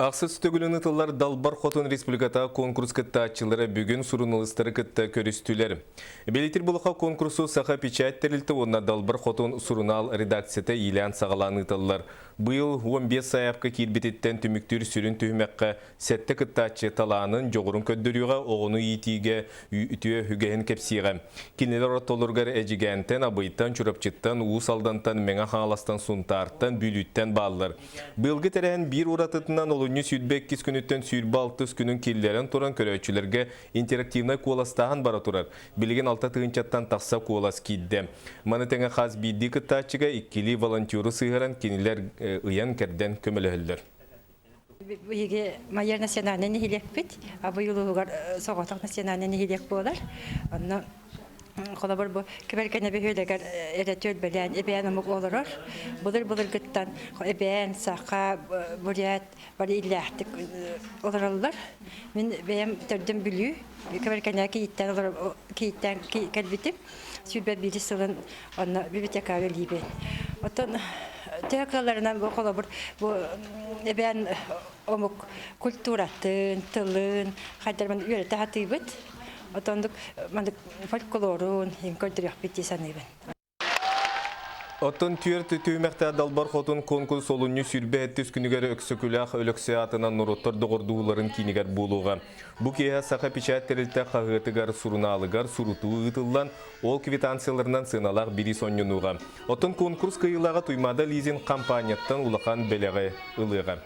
Ақсыз төгіліні тылар Далбар Хотон Республиката конкурс кітті атчылары бүгін сұрынылыстары кітті көрістілер. Белетір бұлыға конкурсу сақа печаттірілті, онна Далбар Хотон сұрынал редакцияты илян сағаланы тылар. Бұйыл 15 саяпқа келбететтен түміктір сүрін түймәққа сәтті кітті атчы таланын жоғырын көддіріға оғыны етіге үтіе хүгәйін кәпсиға. Кенелер оттолырғар әжігәнтен, абайттан, чүрапчыттан, уыс алдантан, мәңа қаңаластан, сұнтарттан, бүліттен балылар. Бұйылғы тәрән бір ұратытынан олыны сүйдбек кес күніттен сүйірбі 6 күнін келлерін тұран көрәтшілерге интерактивна куаластағын бара тұрар. Білген 6 тығынчаттан тақса куалас кейді. Маны тәңі қаз бейді кітті атчыға иккелі волонтеры сыйғыран кенелер ұян кәрден көмілі. Биге майер национальный нехилек бит, а быйылыгар соғатак национальный нехилек болар. Анна колабор бу кеберкене бехөлегер эретөл белән эбән мук олорор. Булыр гыттан эбән саха бурят бар илләхтик олоралар. Мен бәям төрдем билүү кеберкене киттен олор киттен кәлбитим. Сүбә бирисылын анна библиотекага либен. Отон Театраларынан bu kolabor bu ben omuk kulturатын, tılın, hatta öyle tahtibet. Otonduk mandık folklorun, imkörtürüyor bitti sanıyorum. Oton tüyerti tüymekte Dalbar Хотон konkurs olunyu sürbe ettüs günügeri öksükülak ölöksiyatından nurottar doğurduğuların kiniger buluğa. Bu keha sağa piçatterilte қағытыгар surunalıgar surutuğu ıtıllan ol kvitansiyalarından sınalak biri sonyonuğa. Oton konkurs kıyılağa tuymada lizin kampanyattan ulaqan beleğe ılığa.